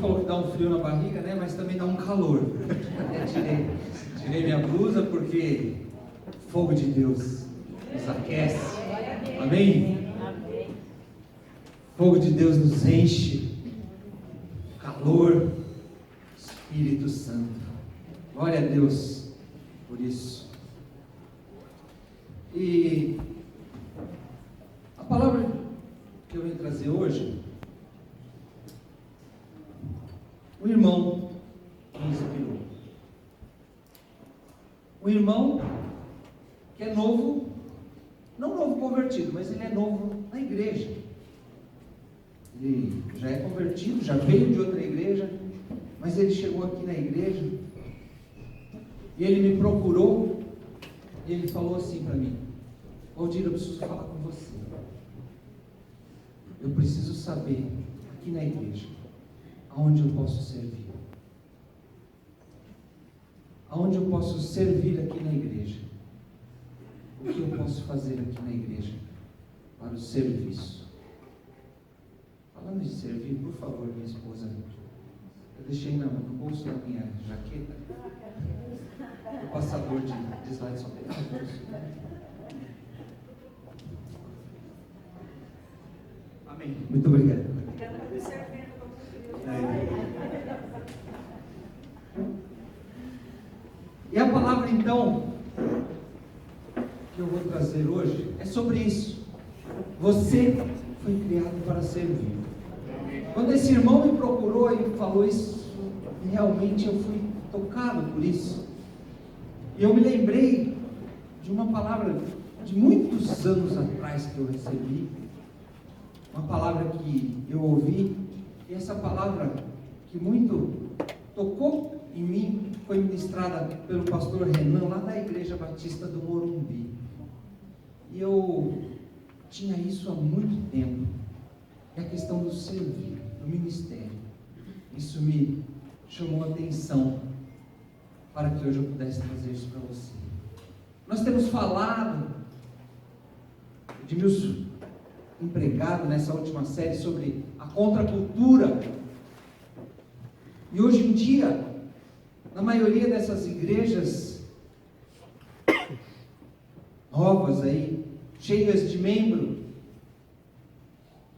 falou que dá um frio na barriga, né? Mas também dá um calor. Até tirei minha blusa porque fogo de Deus nos aquece. Amém? Fogo de Deus nos enche. Calor. Espírito Santo. Glória a Deus por isso. E a palavra que eu venho trazer hoje, o irmão me inspirou. O irmão que é novo, não novo convertido, mas ele é novo na igreja. Ele já é convertido, já veio de outra igreja, mas ele chegou aqui na igreja e ele me procurou e ele falou assim para mim: Valdir, eu preciso falar com você. Eu preciso saber aqui na igreja aonde eu posso servir. Aonde eu posso servir aqui na igreja. O que eu posso fazer aqui na igreja para o serviço. Falando de servir, por favor, minha esposa, eu deixei no bolso da minha jaqueta o passador de slide, só pegar no bolso. Amém. Muito obrigado. E a palavra então que eu vou trazer hoje é sobre isso. Você foi criado para servir. Quando esse irmão me procurou e falou isso, realmente eu fui tocado por isso. E eu me lembrei de uma palavra de muitos anos atrás que eu recebi, uma palavra que eu ouvi, e essa palavra que muito tocou em mim foi ministrada pelo pastor Renan, lá da Igreja Batista do Morumbi. E eu tinha isso há muito tempo, é a questão do servir, do ministério. Isso me chamou a atenção para que hoje eu pudesse trazer isso para você. Nós temos falado, Edmilson empregado nessa última série sobre a contracultura, e hoje em dia, na maioria dessas igrejas novas aí, cheias de membro,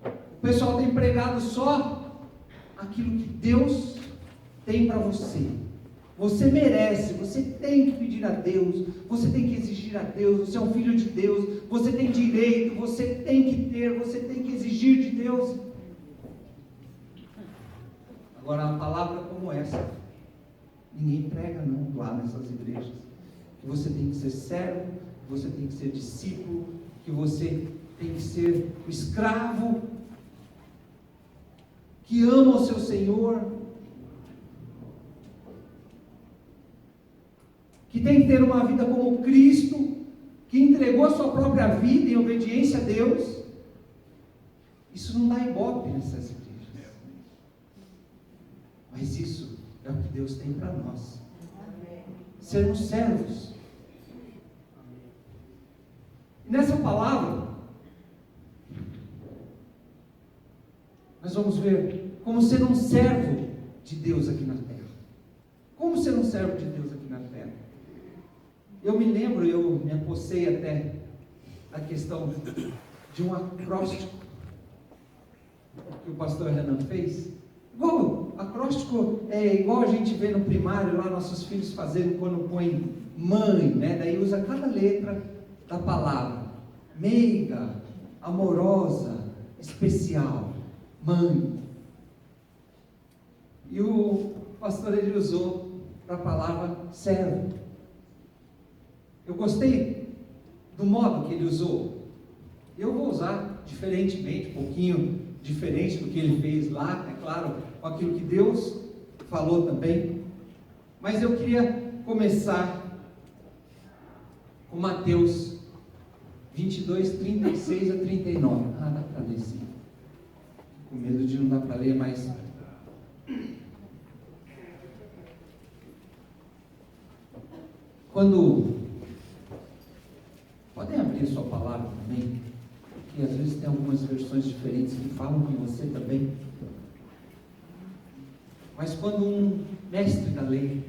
o pessoal tem pregado só aquilo que Deus tem para você. Você merece, você tem que pedir a Deus, você tem que exigir a Deus, você é um filho de Deus, você tem direito, você tem que ter, você tem que exigir de Deus. Agora, uma palavra como essa, ninguém prega não lá nessas igrejas. Que você tem que ser servo, que você tem que ser discípulo, que você tem que ser o escravo, que ama o seu Senhor, que tem que ter uma vida como Cristo, que entregou a sua própria vida em obediência a Deus. Isso não dá ibope nessas igrejas. Mas isso é o que Deus tem para nós. Sermos servos. E nessa palavra, nós vamos ver como ser um servo de Deus aqui na terra. Como ser um servo de Deus aqui na terra. Eu me lembro, eu me apossei até da questão de um acróstico que o pastor Renan fez. Igual, acróstico é igual a gente vê no primário, lá nossos filhos fazendo quando põe mãe, né? Daí usa cada letra da palavra. Meiga, amorosa, especial, mãe. E o pastor ele usou para a palavra servo. Eu gostei do modo que ele usou. Eu vou usar diferentemente, um pouquinho diferente do que ele fez lá, é claro, com aquilo que Deus falou também. Mas eu queria começar com Mateus 22, 36 a 39. Ah, dá para ler sim. Com medo de não dar para ler, mas... Quando... Podem abrir a sua palavra também, que às vezes tem algumas versões diferentes que falam com você também. Mas quando um mestre da lei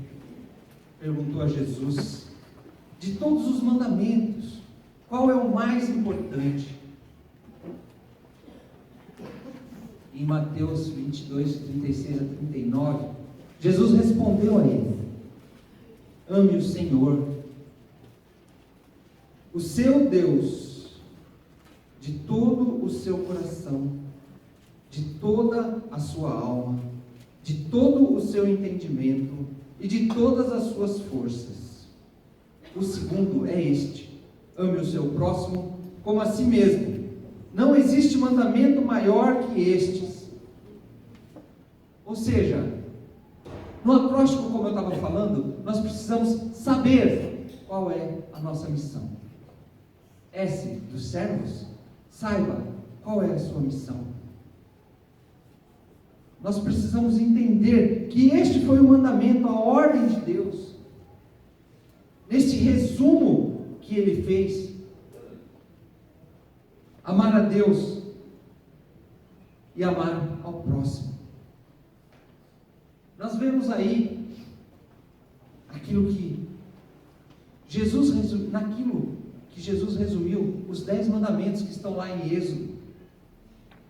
perguntou a Jesus, de todos os mandamentos, qual é o mais importante? Em Mateus 22, 36 a 39, Jesus respondeu a ele: ame o Senhor, o seu Deus, de todo o seu coração, de toda a sua alma, de todo o seu entendimento e de todas as suas forças. O segundo é este: ame o seu próximo como a si mesmo. Não existe mandamento maior que estes. Ou seja, no acróstico, como eu estava falando, nós precisamos saber qual é a nossa missão. S, dos servos, saiba qual é a sua missão. Nós precisamos entender que este foi o mandamento, a ordem de Deus. Nesse resumo que ele fez, amar a Deus e amar ao próximo. Nós vemos aí aquilo que Jesus resumiu, os 10 mandamentos que estão lá em Êxodo.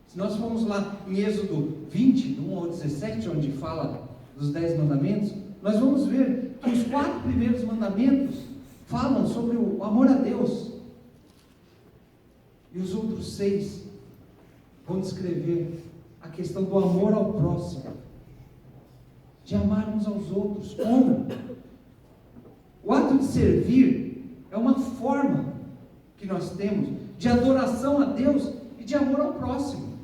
Se nós formos lá em Êxodo 20, do 1 ao 17, onde fala dos 10 mandamentos, nós vamos ver que os 4 primeiros mandamentos falam sobre o amor a Deus. E os outros 6 vão descrever a questão do amor ao próximo, de amarmos aos outros. Como? O ato de servir é uma forma que nós temos de adoração a Deus e de amor ao próximo.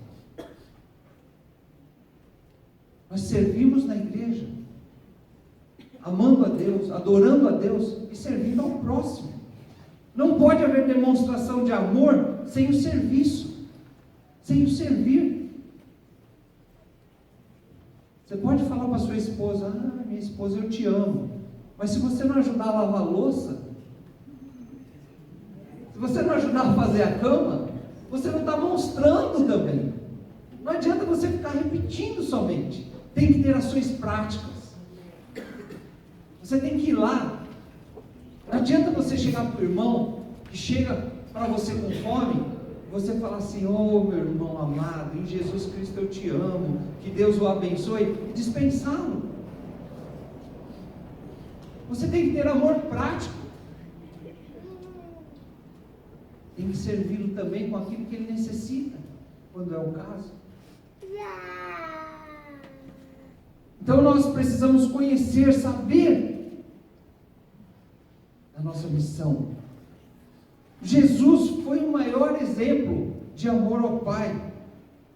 Nós servimos na igreja, amando a Deus, adorando a Deus e servindo ao próximo. Não pode haver demonstração de amor sem o serviço, sem o servir. Você pode falar para sua esposa: minha esposa, eu te amo. Mas se você não ajudar a lavar a louça, se você não ajudar a fazer a cama, você não está mostrando também. Não adianta você ficar repetindo somente. Tem que ter ações práticas. Você tem que ir lá. Não adianta você chegar para o irmão que chega para você com fome, você falar assim: oh meu irmão amado, em Jesus Cristo eu te amo, que Deus o abençoe, e dispensá-lo. Você tem que ter amor prático. Tem que servi-lo também com aquilo que ele necessita, quando é o caso. Então nós precisamos conhecer, saber a nossa missão. Jesus foi o maior exemplo de amor ao Pai.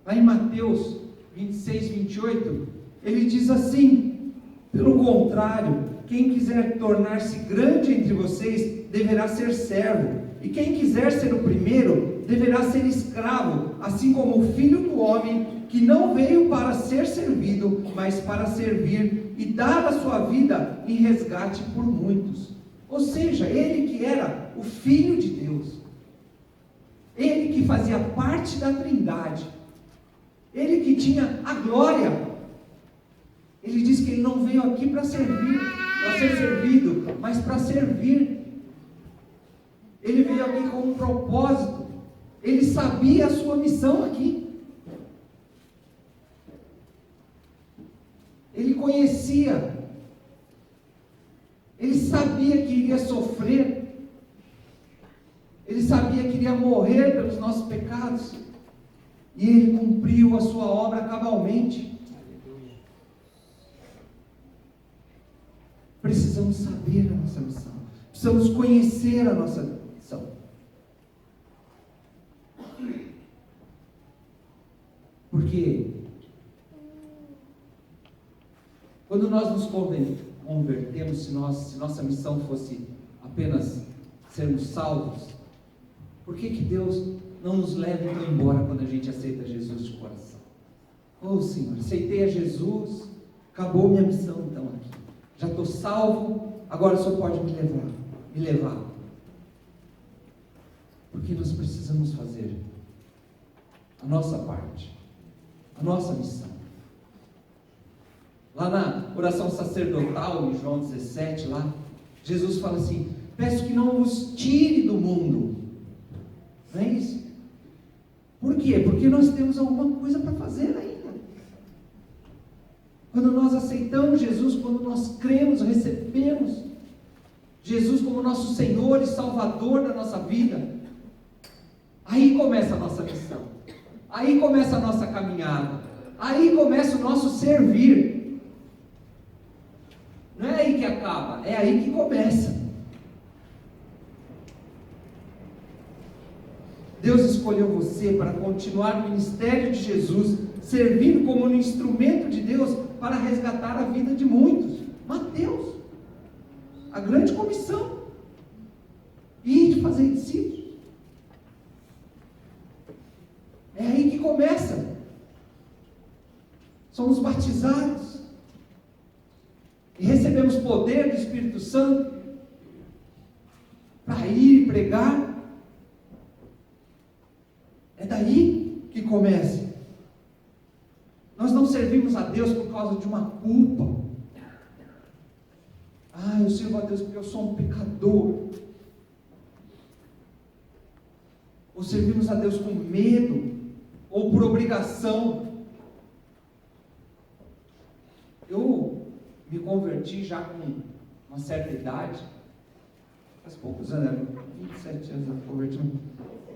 Lá em Mateus 26, 28, ele diz assim: pelo contrário, quem quiser tornar-se grande entre vocês, deverá ser servo, e quem quiser ser o primeiro, deverá ser escravo, assim como o Filho do Homem, que não veio para ser servido, mas para servir e dar a sua vida em resgate por muitos. Ou seja, ele que era o Filho de Deus, ele que fazia parte da Trindade, ele que tinha a glória, ele diz que ele não veio aqui para servir, para ser servido, mas para servir. Ele veio aqui com um propósito, ele sabia a sua missão aqui, ele conhecia, ele sabia que iria sofrer, ele sabia que iria morrer pelos nossos pecados, e ele cumpriu a sua obra cabalmente. Precisamos saber a nossa missão, precisamos conhecer a nossa missão. Porque quando nós nos convertemos, se nossa missão fosse apenas sermos salvos, por que Deus não nos leva então embora quando a gente aceita Jesus de coração? Oh Senhor, aceitei a Jesus, acabou minha missão então aqui, já estou salvo, agora o Senhor pode me levar. Porque nós precisamos fazer a nossa parte, a nossa missão. Lá na oração sacerdotal, em João 17, lá, Jesus fala assim: peço que não os tire do mundo. Não é isso? Por quê? Porque nós temos alguma coisa para fazer ainda. Quando nós aceitamos Jesus, quando nós cremos, recebemos Jesus como nosso Senhor e Salvador da nossa vida, aí começa a nossa missão, aí começa a nossa caminhada, aí começa o nosso servir. Não é aí que acaba, é aí que começa. Deus escolheu você para continuar no ministério de Jesus, servindo como um instrumento de Deus para resgatar a vida de muitos. Mateus, a grande comissão, ir de fazer discípulos. É aí que começa. Somos batizados e recebemos poder do Espírito Santo para ir e pregar. É daí que começa. Nós não servimos a Deus por causa de uma culpa. Eu sirvo a Deus porque eu sou um pecador. Ou servimos a Deus com medo, ou por obrigação. Eu me converti já com uma certa idade, faz poucos anos, 27 anos eu me converti,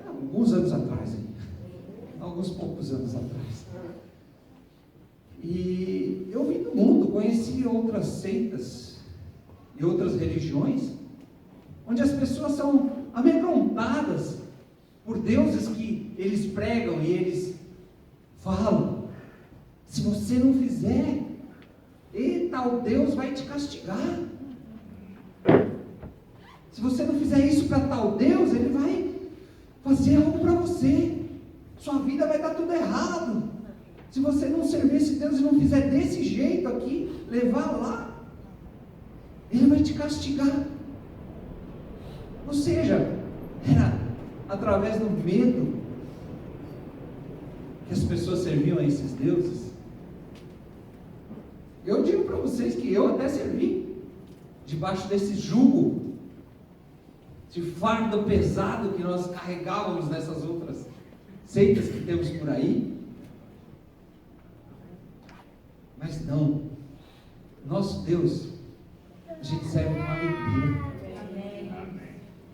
alguns anos atrás, alguns poucos anos atrás. E eu vim do mundo, conheci outras seitas e outras religiões, onde as pessoas são amedrontadas por deuses que eles pregam e eles falam: se você não fizer, tal Deus vai te castigar. Se você não fizer isso para tal Deus, ele vai fazer algo para você. Sua vida vai dar tudo errado. Se você não servir esse Deus e não fizer desse jeito aqui, levar lá, ele vai te castigar. Ou seja, era através do medo que as pessoas serviam a esses deuses. Eu digo para vocês que eu até servi debaixo desse jugo, de fardo pesado que nós carregávamos nessas outras seitas que temos por aí. Mas não, nosso Deus, a gente serve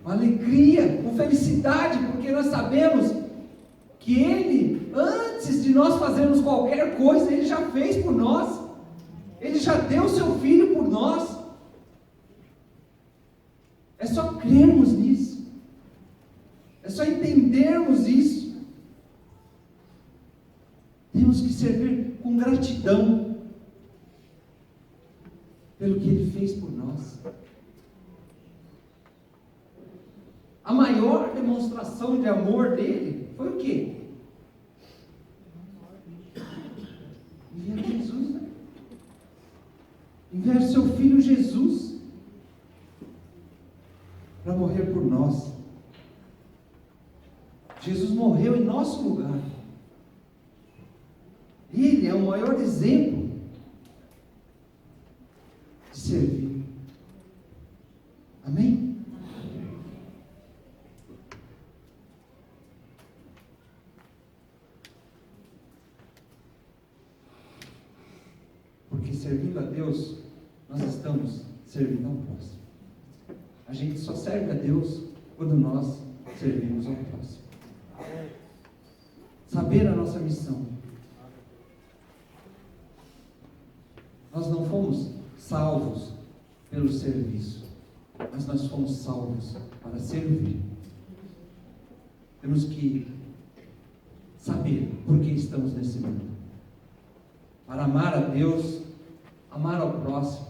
com alegria, com felicidade, porque nós sabemos que Ele, antes de nós fazermos qualquer coisa, Ele já fez por nós. Ele já deu o seu Filho por nós. É só crermos nisso. É só entendermos isso. Temos que servir com gratidão pelo que Ele fez por nós. A maior demonstração de amor dele foi o quê? Enviar Jesus, né? Enviar seu Filho Jesus para morrer por nós. Jesus morreu em nosso lugar. Ele é o maior exemplo de servir. Amém? Porque servindo a Deus, nós estamos servindo ao próximo. A gente só serve a Deus quando nós servimos ao próximo. Saber a nossa missão. Nós não fomos salvos pelo serviço, mas nós fomos salvos para servir. Temos que saber por que estamos nesse mundo. Para amar a Deus, amar ao próximo,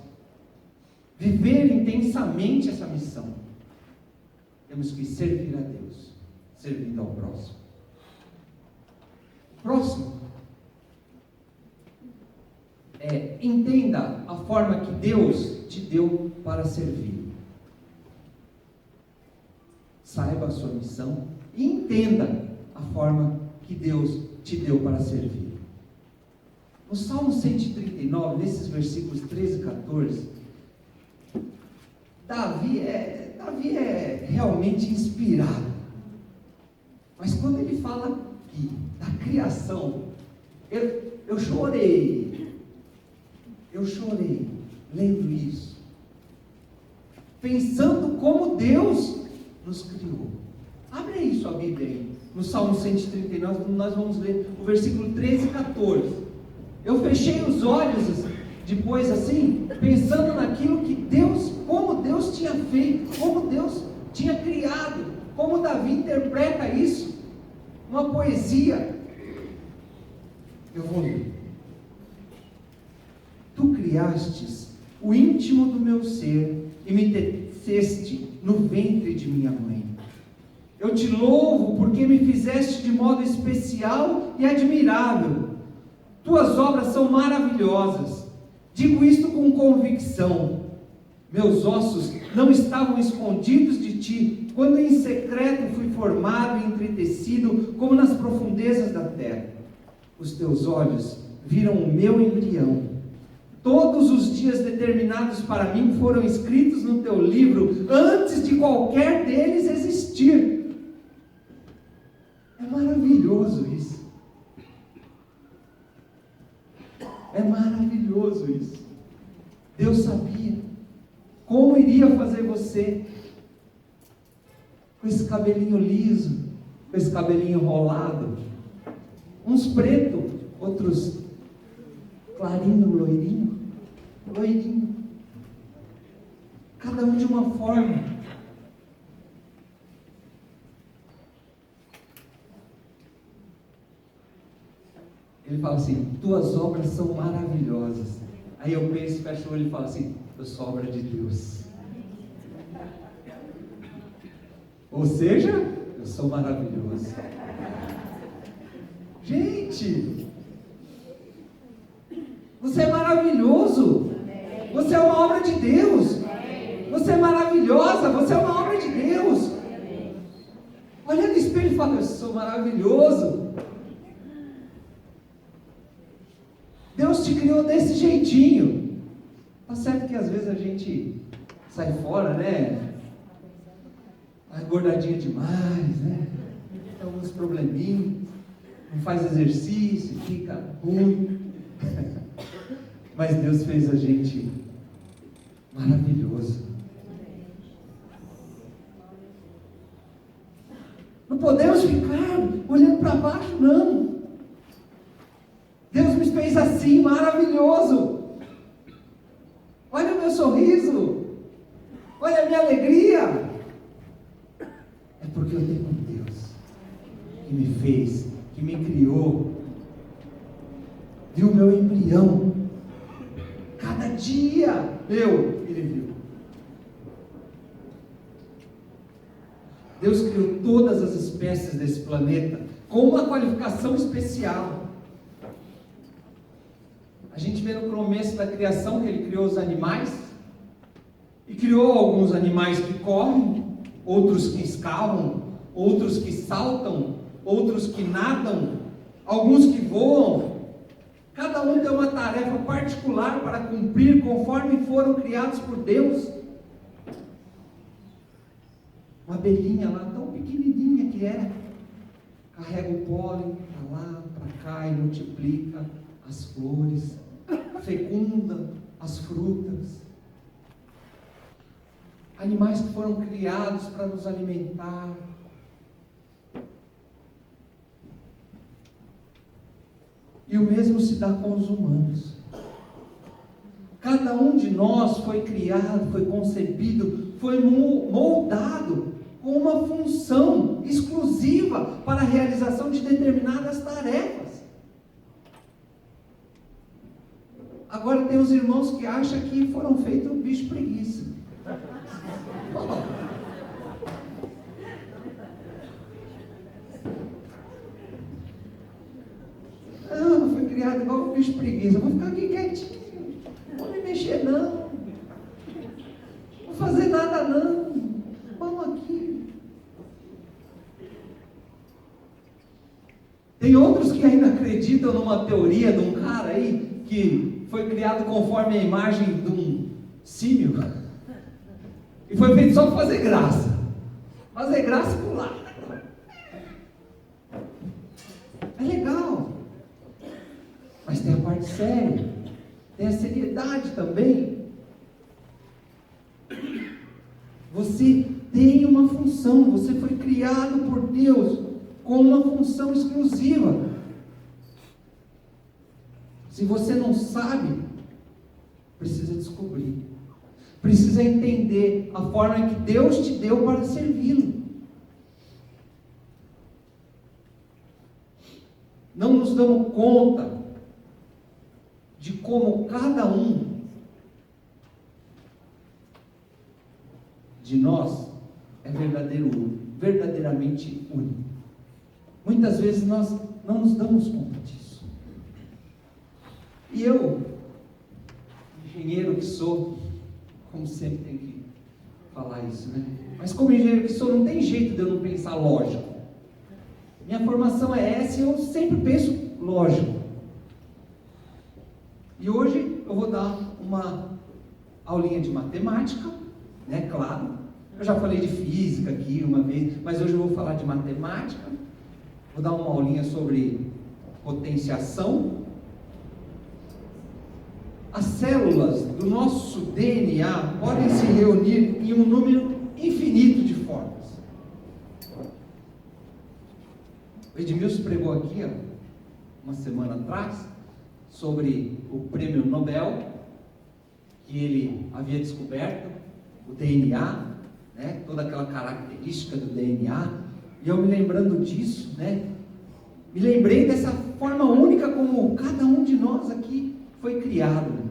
viver intensamente essa missão. Temos que servir a Deus, servindo ao próximo. Próximo. Entenda a forma que Deus te deu para servir. Saiba a sua missão e entenda a forma que Deus te deu para servir. No Salmo 139, nesses versículos 13 e 14, Davi é realmente inspirado. Mas quando ele fala aqui da criação, eu chorei lendo isso, pensando como Deus nos criou. Abre aí sua Bíblia aí, no Salmo 139, nós vamos ler o versículo 13 e 14. Eu fechei os olhos depois assim, pensando naquilo que Deus, como Deus tinha feito, como Deus tinha criado, como Davi interpreta isso, uma poesia. Eu vou ler. Tu criastes o íntimo do meu ser e me teceste no ventre de minha mãe. Eu te louvo porque me fizeste de modo especial e admirável. Tuas obras são maravilhosas. Digo isto com convicção. Meus ossos não estavam escondidos de ti, quando em secreto fui formado e entretecido, como nas profundezas da terra. Os teus olhos viram o meu embrião. Todos os dias determinados para mim foram escritos no teu livro, antes de qualquer deles existir. É maravilhoso isso. É maravilhoso isso. Deus sabia como iria fazer você, com esse cabelinho liso, com esse cabelinho enrolado, uns preto, outros clarinho, loirinho, cada um de uma forma. Ele fala assim: tuas obras são maravilhosas. Aí eu penso, fecho o olho e falo assim: eu sou obra de Deus. Ou seja, eu sou maravilhoso. Gente, você é maravilhoso. Você é uma obra de Deus. Você é maravilhosa. Você é uma obra de Deus. Olha no espelho e fala: eu sou maravilhoso. Deus te criou desse jeitinho. Tá certo que às vezes a gente sai fora, né? Engordadinha demais, né? Tem alguns probleminhas, não faz exercício, fica ruim. Mas Deus fez a gente maravilhoso. Não podemos ficar olhando para baixo, não. Deus me fez assim, maravilhoso. Olha o meu sorriso. Olha a minha alegria. É porque eu tenho um Deus que me fez, que me criou. Viu o meu embrião. Cada dia ele viu. Deus criou todas as espécies desse planeta com uma qualificação especial. A gente vê no começo da criação que ele criou os animais, e criou alguns animais que correm, outros que escalam, outros que saltam, outros que nadam, alguns que voam. Cada um tem uma tarefa particular para cumprir conforme foram criados por Deus. Uma abelhinha lá, tão pequenininha que é, carrega o pólen para lá, para cá e multiplica as flores, fecunda as frutas. Animais que foram criados para nos alimentar. E o mesmo se dá com os humanos. Cada um de nós foi criado, foi concebido, foi moldado com uma função exclusiva para a realização de determinadas tarefas. Agora tem os irmãos que acham que foram feitos um bicho preguiça. Não foi criado igual um bicho preguiça. Vou ficar aqui quietinho. Não vou me mexer não. Não vou fazer nada não. Vamos aqui. Tem outros que ainda acreditam numa teoria de um cara aí que foi criado conforme a imagem de um símio e foi feito só para fazer graça. Fazer graça por lá. É legal. Mas tem a parte séria. Tem a seriedade também. Você tem uma função. Você foi criado por Deus com uma função exclusiva. Se você não sabe, precisa descobrir. Precisa entender a forma que Deus te deu para servi-lo. Não nos damos conta de como cada um de nós é verdadeiramente único. Muitas vezes nós não nos damos conta disso. E eu, engenheiro que sou, como sempre tem que falar isso, né? Mas como engenheiro que sou, não tem jeito de eu não pensar lógico. Minha formação é essa e eu sempre penso lógico. E hoje eu vou dar uma aulinha de matemática, né? Claro. Eu já falei de física aqui uma vez, mas hoje eu vou falar de matemática. Vou dar uma aulinha sobre potenciação. As células do nosso DNA podem se reunir em um número infinito de formas. O Edmilson pregou aqui, uma semana atrás, sobre o prêmio Nobel, que ele havia descoberto, o DNA, né, toda aquela característica do DNA, e eu me lembrando disso, né, me lembrei dessa forma única como cada um de nós aqui foi criado.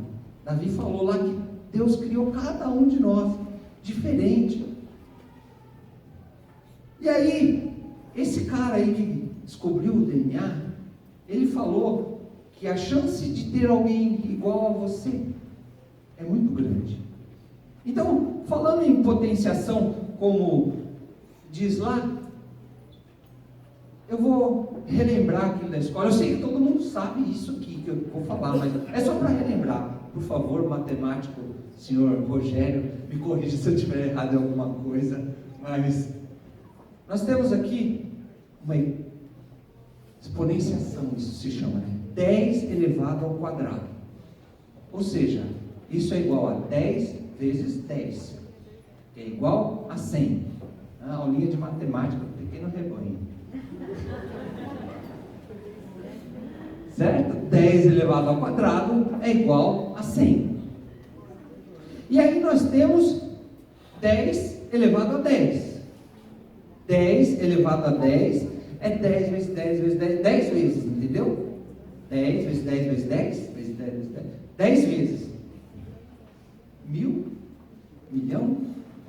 Davi falou lá que Deus criou cada um de nós diferente. E aí, esse cara aí que descobriu o DNA, ele falou que a chance de ter alguém igual a você é muito grande. Então, falando em potenciação, como diz lá, eu vou relembrar aquilo da escola. Eu sei que todo mundo sabe isso aqui que eu vou falar, mas é só para relembrar. Por favor, matemático, senhor Rogério, me corrija se eu estiver errado em alguma coisa, mas nós temos aqui uma exponenciação, isso se chama, né? 10 elevado ao quadrado. Ou seja, isso é igual a 10 vezes 10, que é igual a 100. A aulinha de matemática, pequeno rebanho. Certo? 10 elevado ao quadrado é igual a 100. E aí nós temos 10 elevado a 10. 10 elevado a 10 é 10 vezes 10 vezes 10, 10 vezes, entendeu? 10 vezes 10 vezes 10, vezes 10 vezes 10, 10 vezes. 1000, milhão,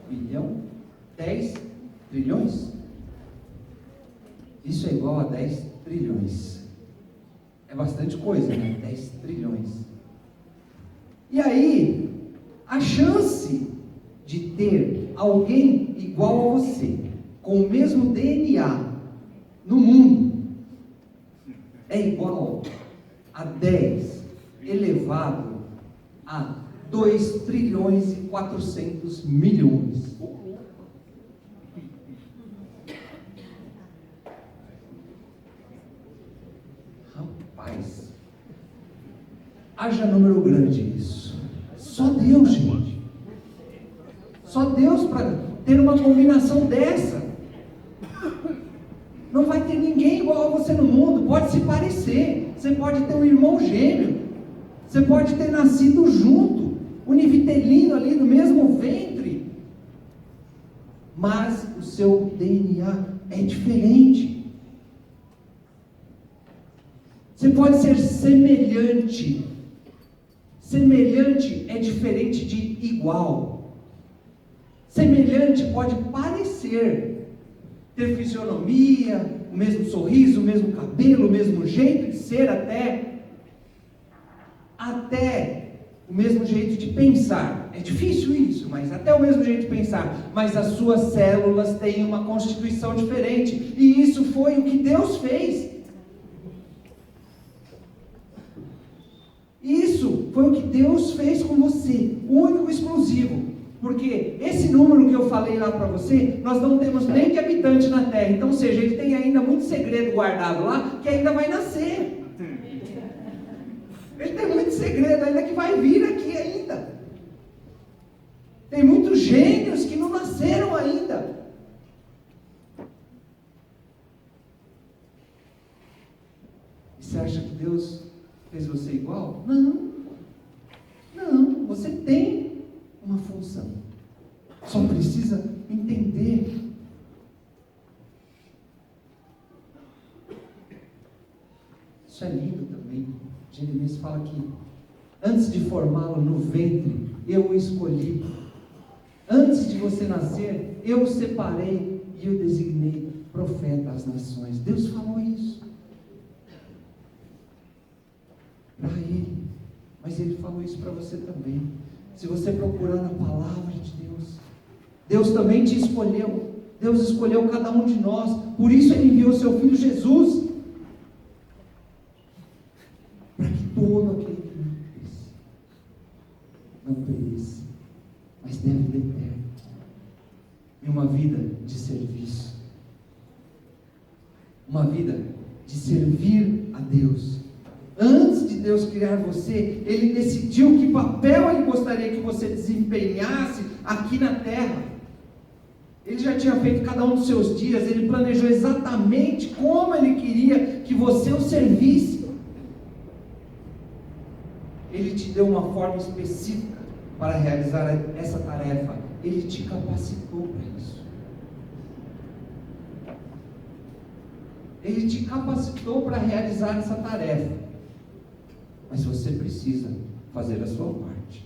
bilhão, 10 trilhões. Isso é igual a 10 trilhões. É bastante coisa, né? 10 trilhões. E aí, a chance de ter alguém igual a você, com o mesmo DNA no mundo, é igual a 10 elevado a 2 trilhões e 400 milhões. Rapaz, haja número grande isso. Só Deus, gente. Só Deus para ter uma combinação dessa. Não vai ter ninguém igual a você no mundo. Pode se parecer. Você pode ter um irmão gêmeo. Você pode ter nascido junto, univitelino ali no mesmo ventre. Mas o seu DNA é diferente. Você pode ser semelhante. Semelhante é diferente de igual. Semelhante pode parecer, ter fisionomia, o mesmo sorriso, o mesmo cabelo, o mesmo jeito de ser, até o mesmo jeito de pensar. É difícil isso, mas até o mesmo jeito de pensar. Mas as suas células têm uma constituição diferente. E isso foi o que Deus fez. Isso foi o que Deus fez com você, único e exclusivo. Porque esse número que eu falei lá para você, nós não temos nem de habitante na terra. Então, ou seja, ele tem ainda muito segredo guardado lá, que ainda vai nascer. Ele tem muito segredo ainda que vai vir aqui ainda. Tem muitos gênios que não nasceram ainda. E você acha que Deus fez você igual? Não. Não, você tem uma função. Só precisa entender. Isso é lindo também. Jeremias fala que antes de formá-lo no ventre, eu o escolhi. Antes de você nascer, eu o separei e o designei profeta às nações. Deus falou isso para ele, mas ele falou isso para você também. Se você procurar na palavra de Deus, Deus também te escolheu. Deus escolheu cada um de nós. Por isso ele enviou seu filho Jesus, para que todo aquele que não pereça, mas tenha vida eterna e uma vida de serviço, uma vida de servir a Deus. Antes de Deus criar você, Ele decidiu que papel Ele gostaria que você desempenhasse aqui na terra. Ele já tinha feito cada um dos seus dias. Ele planejou exatamente como Ele queria que você o servisse. Ele te deu uma forma específica para realizar essa tarefa. Ele te capacitou para isso. Ele te capacitou para realizar essa tarefa. Mas você precisa fazer a sua parte.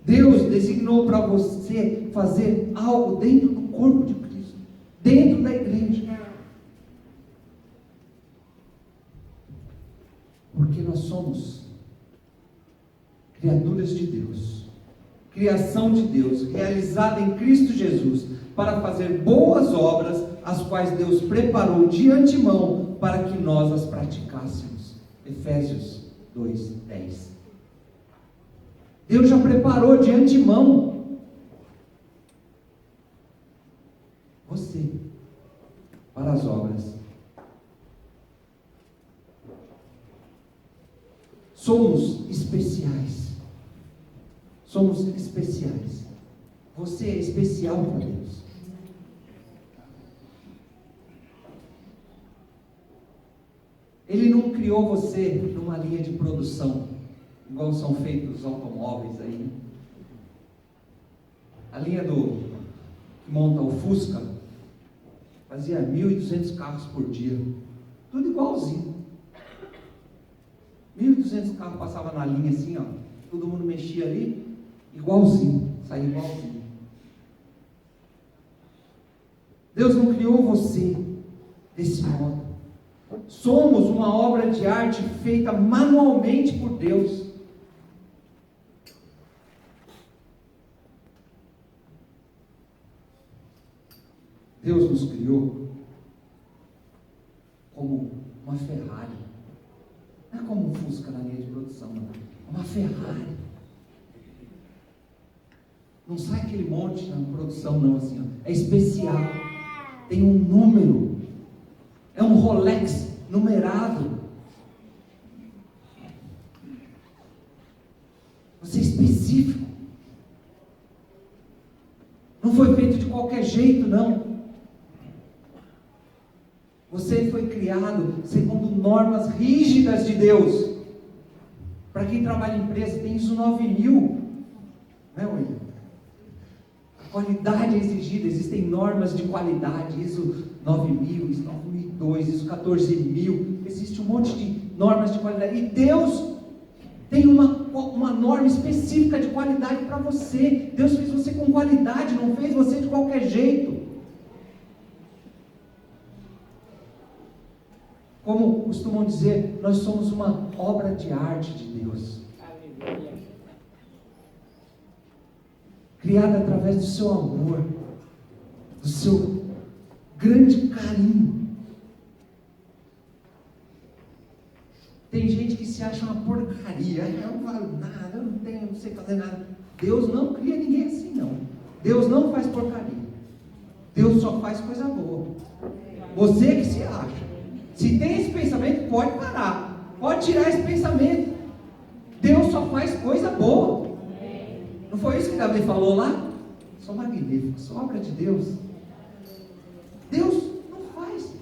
Deus designou para você fazer algo dentro do corpo de Cristo, dentro da igreja. Porque nós somos criaturas de Deus, criação de Deus, realizada em Cristo Jesus, para fazer boas obras, as quais Deus preparou de antemão para que nós as praticássemos. Efésios 2:10. Deus já preparou de antemão você para as obras. Somos especiais. Somos especiais. Você é especial para Deus. Ele não criou você numa linha de produção, igual são feitos os automóveis aí. A linha que monta o Fusca fazia 1.200 carros por dia, tudo igualzinho. 1.200 carros passavam na linha assim, ó, todo mundo mexia ali, igualzinho, saía igualzinho. Deus não criou você desse modo. Somos uma obra de arte feita manualmente por Deus. Deus nos criou como uma Ferrari. Não é como um Fusca na linha de produção, não. É uma Ferrari. Não sai aquele monte na produção, não, assim, ó. É especial. Tem um número. É um Rolex numerado. Você é específico. Não foi feito de qualquer jeito, não. Você foi criado segundo normas rígidas de Deus. Para quem trabalha em empresa, tem ISO 9000. Não é, William? A qualidade é exigida, existem normas de qualidade, ISO 9000, ISO 9002, ISO 14000, existe um monte de normas de qualidade, e Deus tem uma norma específica de qualidade para você. Deus fez você com qualidade, não fez você de qualquer jeito. Como costumam dizer, nós somos uma obra de arte de Deus. Aleluia. Criada através do seu amor, do seu grande carinho. Tem gente que se acha uma porcaria. Eu não falo nada, eu não sei fazer nada. Deus não cria ninguém assim, não. Deus não faz porcaria. Deus só faz coisa boa. Você que se acha. Se tem esse pensamento, pode parar. Pode tirar esse pensamento. Deus só faz coisa boa. Não foi isso que Davi falou lá? Sou magnífico, sou obra de Deus. Deus não faz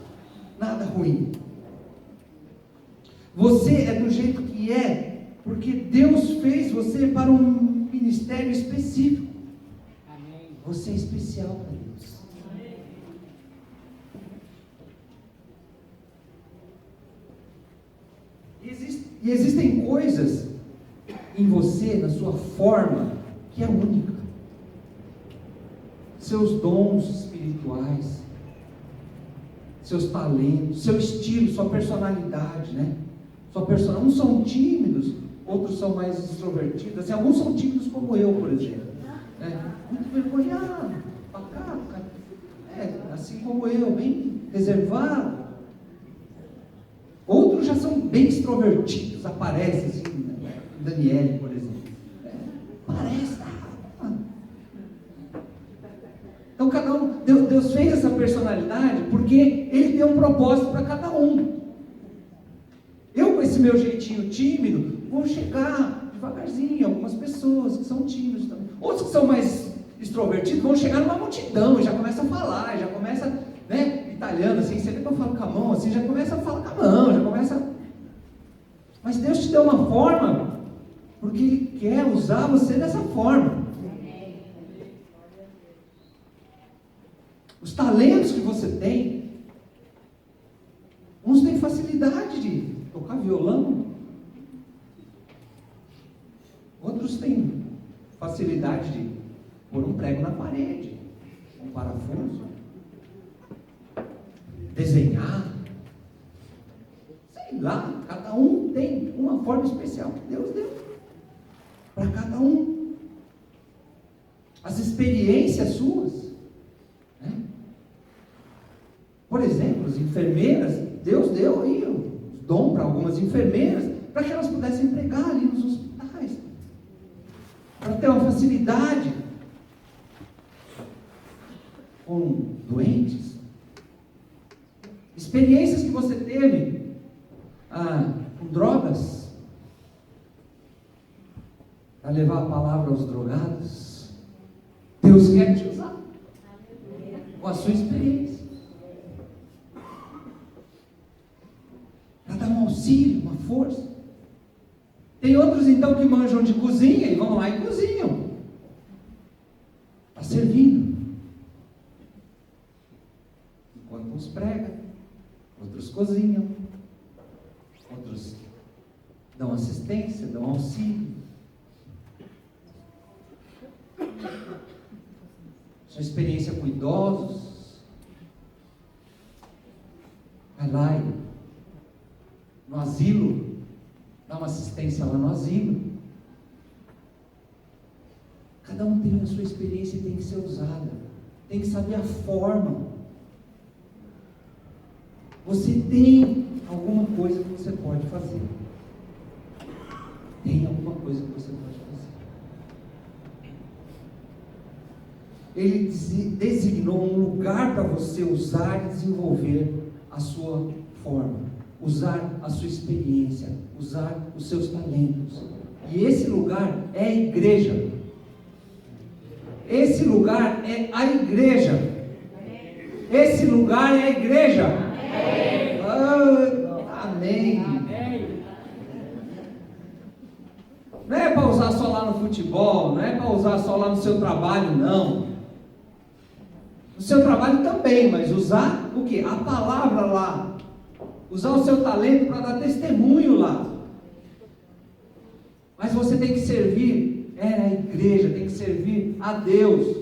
nada ruim. Você é do jeito que é, porque Deus fez você para um ministério específico. Você é especial para Deus. E existem coisas em você, na sua forma, que é única. Seus dons espirituais, seus talentos, seu estilo, sua personalidade, né? Uns são tímidos, outros são mais extrovertidos. Assim, alguns são tímidos como eu, por exemplo. Muito vergonhado, pacato, assim como eu, bem reservado. Outros já são bem extrovertidos, aparece assim, né? Daniele, por exemplo. Parece. Então cada um, Deus fez essa personalidade porque Ele deu um propósito para cada um. Eu, com esse meu jeitinho tímido, vou chegar devagarzinho, algumas pessoas que são tímidas também. Outros que são mais extrovertidos vão chegar numa multidão e já começa a falar, já começa, né, italiano assim, você vê que eu falo com a mão assim, já começa a falar com a mão, já começa. Mas Deus te deu uma forma, porque Ele quer usar você dessa forma. Os talentos que você tem, uns têm facilidade de tocar violão, outros têm facilidade de pôr um prego na parede, um parafuso, desenhar, sei lá, cada um tem uma forma especial que Deus deu para cada um. As experiências suas, né? Por exemplo, as enfermeiras, Deus deu aí o dom para algumas enfermeiras, para que elas pudessem pregar ali nos hospitais, para ter uma facilidade com doentes. Experiências que você teve com drogas, para levar a palavra aos drogados. Deus quer te usar com a sua experiência, para dar um auxílio, uma força. Tem outros então que manjam de cozinha e vão lá e cozinham, está servindo, enquanto uns pregam, outros cozinham, outros dão assistência, dão auxílio. Sua experiência com idosos, vai lá e no asilo, dá uma assistência lá no asilo. Cada um tem a sua experiência e tem que ser usada, tem que saber a forma. Você tem alguma coisa que você pode fazer. Tem alguma coisa que você pode fazer. Ele designou um lugar para você usar e desenvolver a sua forma, usar a sua experiência, usar os seus talentos. E esse lugar é a igreja. Esse lugar é a igreja. Esse lugar é a igreja. Amém. Não é para usar só lá no futebol, não é para usar só lá no seu trabalho, não. No seu trabalho também, mas usar o quê? A palavra lá. Usar o seu talento para dar testemunho lá. Mas você tem que servir a igreja, tem que servir a Deus.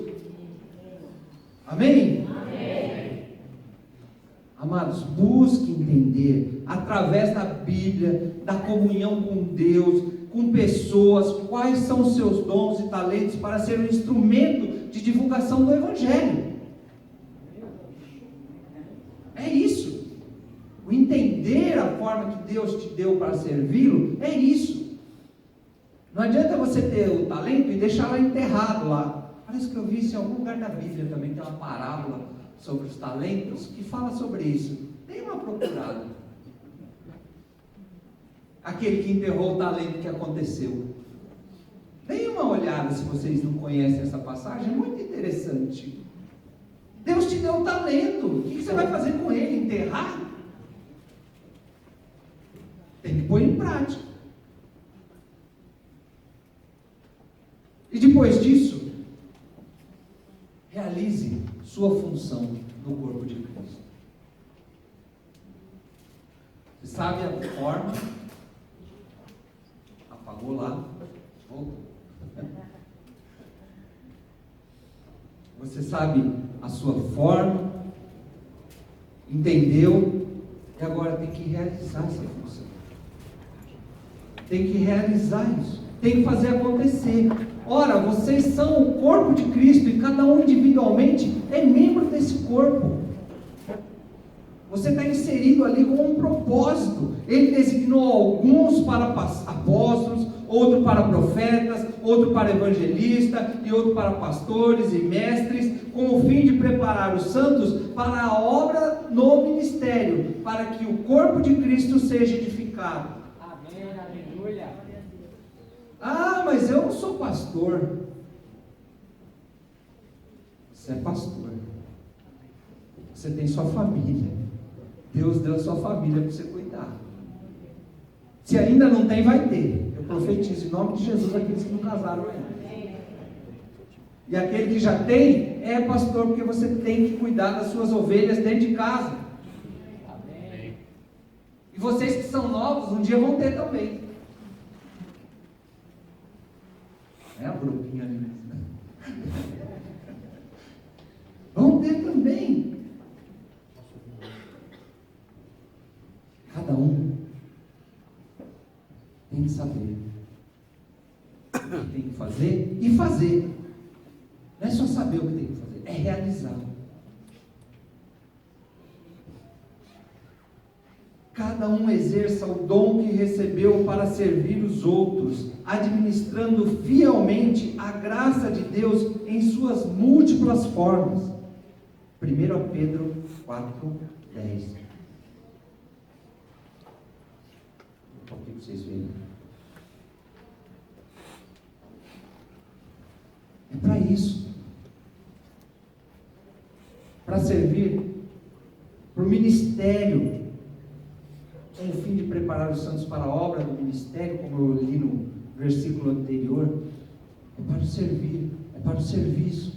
Amém? Amém. Amados, busque entender, através da Bíblia, da comunhão com Deus, com pessoas, quais são os seus dons e talentos para ser um instrumento de divulgação do Evangelho. É isso. O entender entender a forma que Deus te deu para servi-lo, é isso. Não adianta você ter o talento e deixar lá enterrado lá. Parece que eu vi isso em algum lugar da Bíblia também, tem uma parábola sobre os talentos que fala sobre isso. Dê uma procurada. Aquele que enterrou o talento, que aconteceu. Deem uma olhada se vocês não conhecem essa passagem, é muito interessante. Deus te deu um talento, o que você vai fazer com ele? Enterrar? Tem que pôr em prática. E depois disso, realize sua função no corpo de Cristo. Você sabe a forma? Apagou lá, voltou. Você sabe a sua forma, entendeu, e agora tem que realizar essa função. Tem que realizar isso, tem que fazer acontecer. Ora, vocês são o corpo de Cristo e cada um individualmente é membro desse corpo. Você está inserido ali com um propósito. Ele designou alguns para apóstolos, outro para profetas, outro para evangelistas e outro para pastores e mestres, com o fim de preparar os santos para a obra no ministério, para que o corpo de Cristo seja edificado. Amém, aleluia. Ah, mas eu não sou pastor. Você é pastor. Você tem sua família. Deus deu a sua família para você cuidar. Se ainda não tem, vai ter. Eu profetizo em nome de Jesus aqueles que não casaram ainda. E aquele que já tem, é pastor, porque você tem que cuidar das suas ovelhas dentro de casa. Amém. E vocês que são novos, um dia vão ter também. É a grupinha ali. Vão ter também. Cada um tem que saber o que tem que fazer e fazer. Não é só saber o que tem que fazer, é realizar. Cada um exerça o dom que recebeu para servir os outros, administrando fielmente a graça de Deus em suas múltiplas formas. 1 Pedro 4:10. Um pouquinho para vocês verem. É para isso. Para servir para o ministério, com o fim de preparar os santos para a obra do ministério, como eu li no versículo anterior. É para o servir, é para o serviço.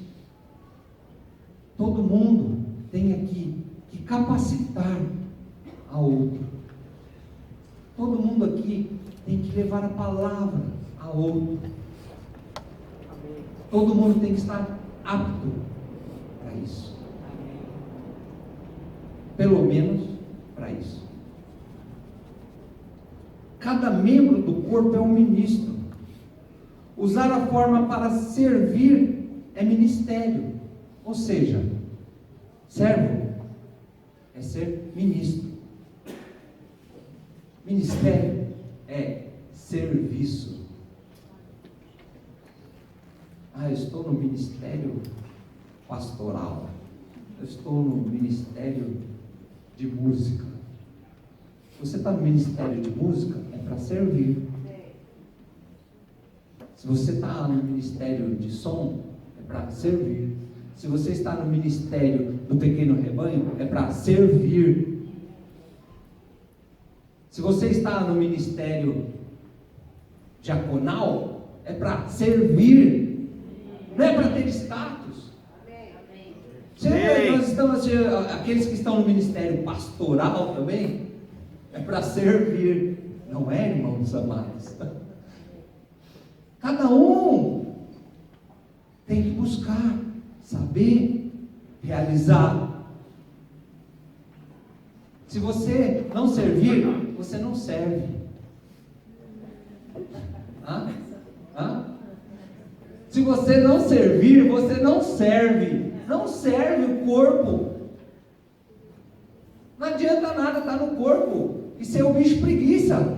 Todo mundo tem aqui que capacitar a outro. Todo mundo aqui tem que levar a palavra a outro. Todo mundo tem que estar apto para isso. Pelo menos para isso. Cada membro do corpo é um ministro. Usar a forma para servir é ministério. Ou seja, servo é ser ministro. Ministério é serviço. Eu estou no ministério pastoral. Eu estou no ministério de música. Se você está no ministério de música, é para servir. Se você está no ministério de som, é para servir. Se você está no ministério do pequeno rebanho, é para servir. Se você está no ministério diaconal, é para servir. Não é para ter status. Nós estamos, aqueles que estão no ministério pastoral também, é para servir. Não é, irmãos amados? Cada um tem que buscar, saber, realizar. Se você não servir, você não serve. Se você não servir, você não serve. Não serve o corpo. Não adianta nada estar no corpo e ser o bicho preguiça.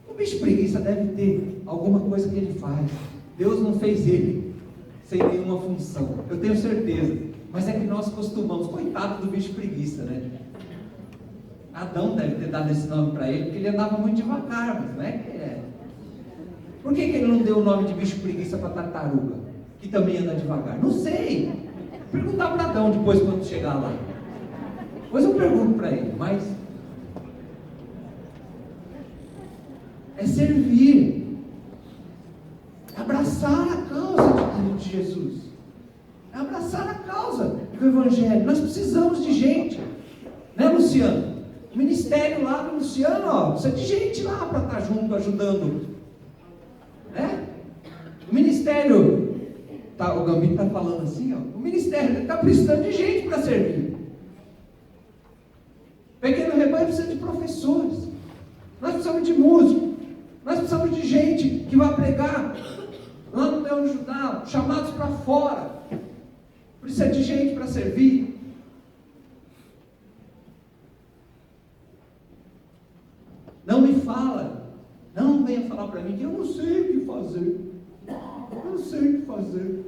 O bicho preguiça deve ter alguma coisa que ele faz. Deus não fez ele sem nenhuma função, eu tenho certeza. Mas é que nós costumamos, coitado do bicho preguiça, né? Adão deve ter dado esse nome para ele, porque ele andava muito devagar, mas não é que é. Por que ele não deu o nome de bicho preguiça para tartaruga, que também anda devagar? Não sei. Perguntar para Adão depois quando chegar lá. Depois eu pergunto para ele, mas é servir, é abraçar a causa de Jesus, é abraçar a causa do Evangelho. Nós precisamos de gente, né, Luciano? O ministério lá do Luciano, ó, precisa de gente lá para estar junto, ajudando, né? O ministério, tá, o Gambito está falando assim, ó, o ministério está precisando de gente para servir. Pequeno rebanho precisa de professores, nós precisamos de músicos, nós precisamos de gente que vai pregar lá no Leão de Judá, chamados para fora. Precisa de gente para servir. Não me fala, não venha falar para mim que eu não sei o que fazer. Eu não sei o que fazer.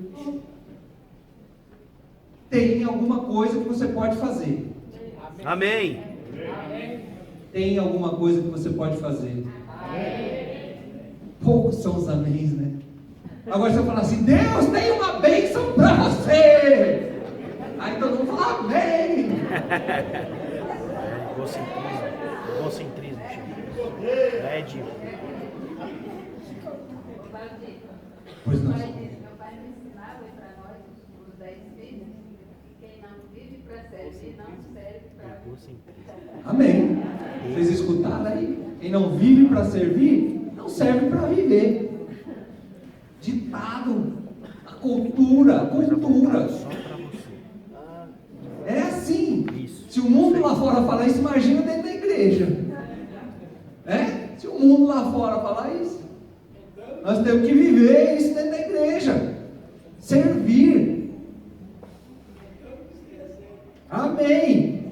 Tem alguma coisa que você pode fazer. Amém. Tem alguma coisa que você pode fazer. Poucos são os améns, né? Agora você fala assim, Deus tem uma bênção para você. Aí todo mundo fala amém. Egocentrismo. Pois não. Meu pai me ensinava para nós, os 10 filhos, que quem não vive para servir, não serve para viver. Amém. Vocês escutaram aí? Quem não vive para servir, não serve para viver. Ditado, a cultura. É assim. Se o mundo lá fora falar isso, imagina dentro da igreja. Se o mundo lá fora falar isso, nós temos que viver isso dentro da igreja. Servir. Amém.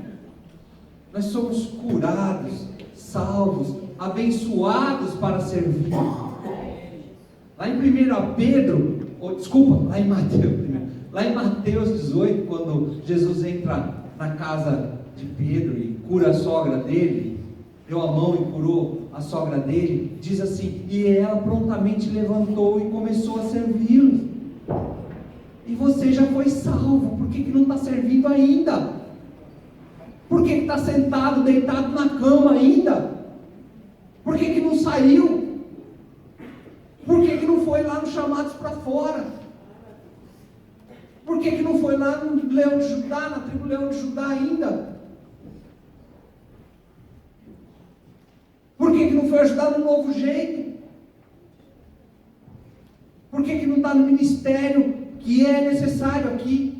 Nós somos curados, salvos, abençoados para servir. Lá em 1 Pedro, lá em Mateus primeiro. Lá em Mateus 18, quando Jesus entra na casa de Pedro e cura a sogra dele, deu a mão e curou a sogra dele, diz assim, e ela prontamente levantou e começou a servi-lo. E você já foi salvo, por que não está servindo ainda? Por que está sentado, deitado na cama ainda? Por que não saiu? Por que não foi lá nos chamados para fora? Por que não foi lá no Leão de Judá, na tribo Leão de Judá ainda? Por que não foi ajudar no novo jeito? Por que não está no ministério que é necessário aqui?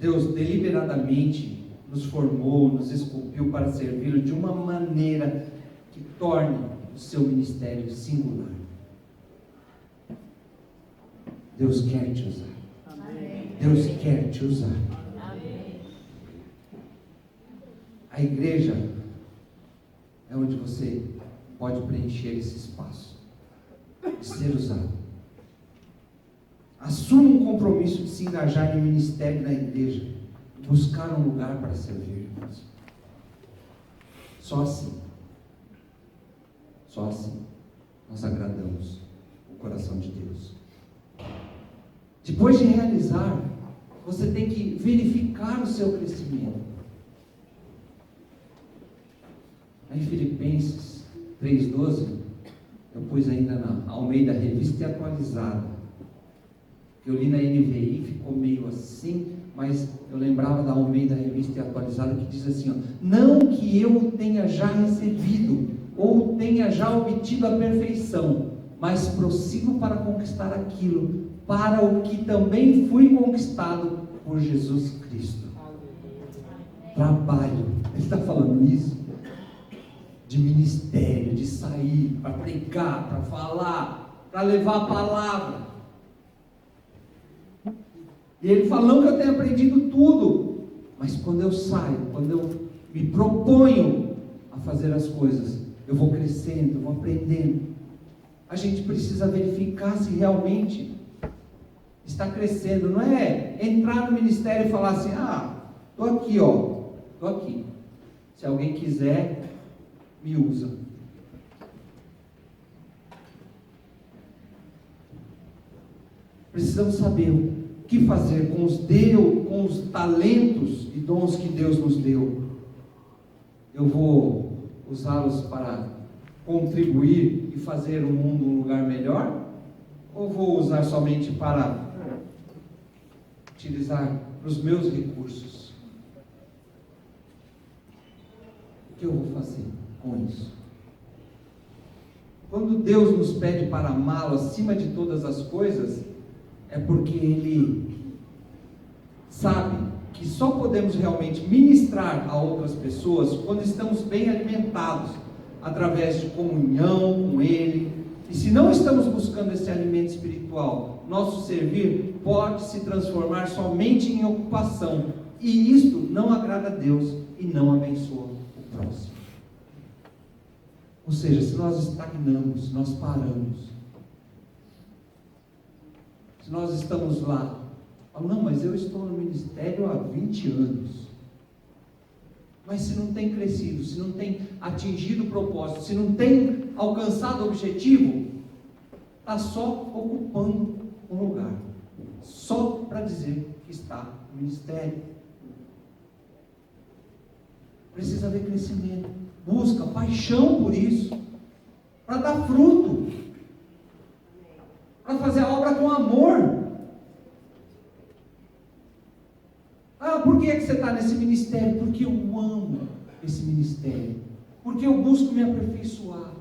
Deus deliberadamente nos formou, nos esculpiu para servi-lo de uma maneira que torne o seu ministério singular. Deus quer te usar. Amém. Deus quer te usar. Amém. A igreja é onde você pode preencher esse espaço de ser usado. Assuma um compromisso de se engajar no ministério da igreja, buscar um lugar para servir, irmãos. Só assim nós agradamos o coração de Deus. Depois de realizar, você tem que verificar o seu crescimento. Em Filipenses 3,12, eu pus ainda na Almeida Revista Atualizada, que eu li na NVI, ficou meio assim, mas eu lembrava da Almeida Revista Atualizada, que diz assim, ó, não que eu tenha já recebido, ou tenha já obtido a perfeição, mas prossigo para conquistar aquilo, para o que também fui conquistado por Jesus Cristo. Trabalho, ele está falando isso. de ministério, de sair para pregar, para falar, para levar a palavra. E ele fala, não que eu tenha aprendido tudo, mas quando eu saio, quando eu me proponho a fazer as coisas, eu vou crescendo, eu vou aprendendo. A gente precisa verificar se realmente está crescendo. Não é entrar no ministério e falar assim, estou aqui, estou aqui. Se alguém quiser, me usa. Precisamos saber o que fazer com os talentos e dons que Deus nos deu. Eu vou usá-los para contribuir e fazer o mundo um lugar melhor? Ou vou usar somente para utilizar os meus recursos? O que eu vou fazer com isso? Quando Deus nos pede para amá-lo acima de todas as coisas, é porque Ele sabe que só podemos realmente ministrar a outras pessoas quando estamos bem alimentados, através de comunhão com Ele. E se não estamos buscando esse alimento espiritual, nosso servir pode se transformar somente em ocupação, e isto não agrada a Deus e não abençoa o próximo. Ou seja, se nós estagnamos, se nós paramos, se nós estamos lá, não, mas eu estou no ministério há 20 anos, mas se não tem crescido, se não tem atingido o propósito, se não tem alcançado o objetivo, está só ocupando um lugar, só para dizer que está no ministério. Precisa haver crescimento, busca, paixão por isso, para dar fruto, para fazer a obra com amor. Por que você está nesse ministério? Porque eu amo esse ministério, porque eu busco me aperfeiçoar,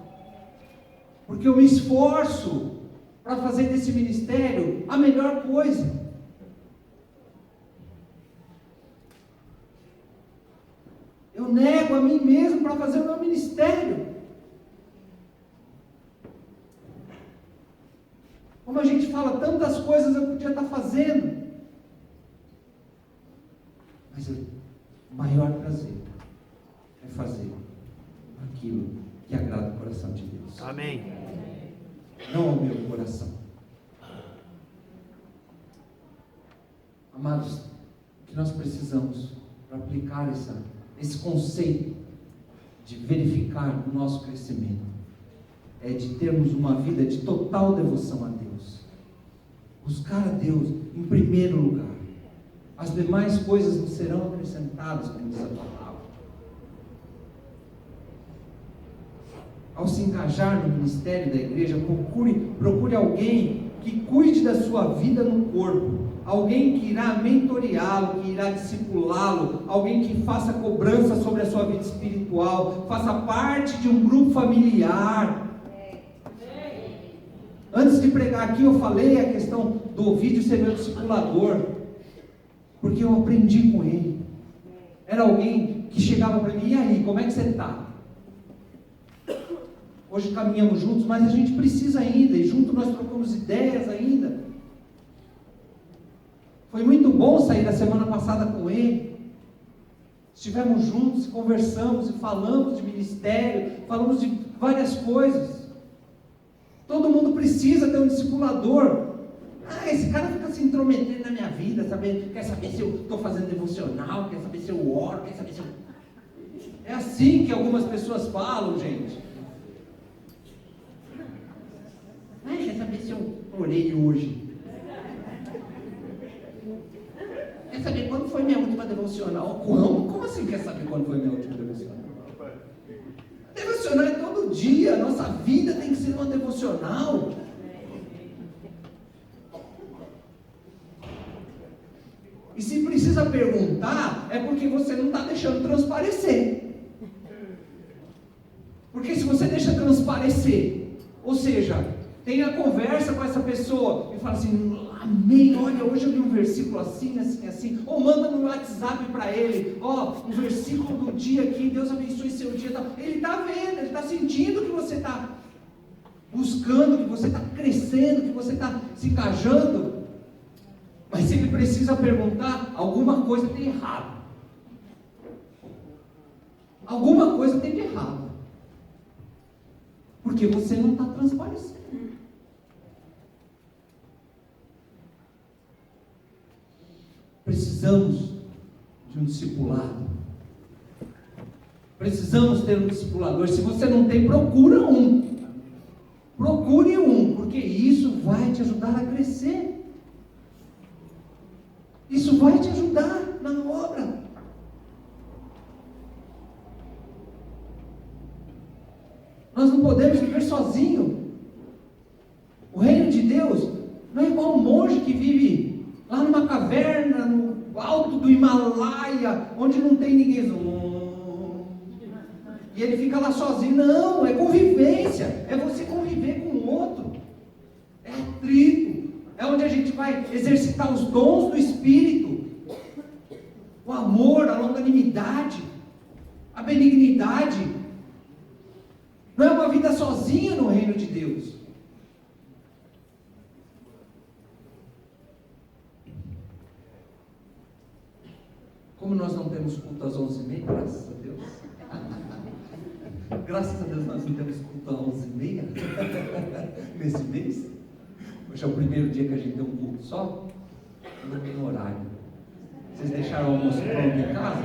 porque eu me esforço para fazer desse ministério a melhor coisa. Eu nego a mim mesmo para fazer o meu ministério. Como a gente fala, tantas coisas eu podia estar fazendo, mas o maior prazer é fazer aquilo que agrada o coração de Deus. Amém. Não ao meu coração. Amados, o que nós precisamos para aplicar esse conceito de verificar o nosso crescimento é de termos uma vida de total devoção a Deus. Buscar a Deus em primeiro lugar. As demais coisas não serão acrescentadas, como diz a palavra. Ao se engajar no ministério da igreja, procure alguém que cuide da sua vida no corpo, alguém que irá mentoreá-lo, que irá discipulá-lo, alguém que faça cobrança sobre a sua vida espiritual, faça parte de um grupo familiar. Antes de pregar aqui, eu falei a questão do Ovídio ser meu discipulador, porque eu aprendi com ele. Era alguém que chegava para mim, e aí, como é que você está? Hoje caminhamos juntos, mas a gente precisa ainda, e junto nós trocamos ideias ainda. Foi muito bom sair da semana passada com ele. Estivemos juntos, conversamos e falamos de ministério, falamos de várias coisas. Todo mundo precisa ter um discipulador. Esse cara fica se intrometendo na minha vida, quer saber se eu estou fazendo devocional, quer saber se eu oro, quer saber se eu... É assim que algumas pessoas falam, gente. Quer saber se eu orei hoje? Quer saber quando foi minha última devocional? Como assim quer saber quando foi minha última devocional? Devocional é todo dia, a nossa vida tem que ser uma devocional. E se precisa perguntar, é porque você não está deixando transparecer. Porque se você deixa transparecer, ou seja, Tenha conversa com essa pessoa e fala assim: amém, olha, hoje eu li um versículo assim, assim, assim. Ou manda no WhatsApp para ele: ó, um versículo do dia aqui, Deus abençoe seu dia. Ele está vendo, ele está sentindo que você está buscando, que você está crescendo, que você está se engajando. Mas se ele precisa perguntar, alguma coisa tem errado. Alguma coisa tem de errado. Porque você não está transparecendo. Precisamos de um discipulado. Precisamos ter um discipulador. Se você não tem, procura um. Procure um, porque isso vai te ajudar a crescer. Isso vai te ajudar na obra. Nós não podemos viver sozinho. O reino de Deus não é igual um monge que vive lá numa caverna, no alto do Himalaia, onde não tem ninguém. E ele fica lá sozinho. Não, é convivência. É você conviver com o outro. É atrito. É onde a gente vai exercitar os dons do Espírito. O amor, a longanimidade, a benignidade. Não é uma vida sozinha no reino de Deus. Como nós não temos culto às 11h30, graças a Deus. Graças a Deus nós não temos culto às 11h30 nesse mês. Hoje é o primeiro dia que a gente tem um culto só. Não tem horário. Vocês deixaram o almoço pronto em casa?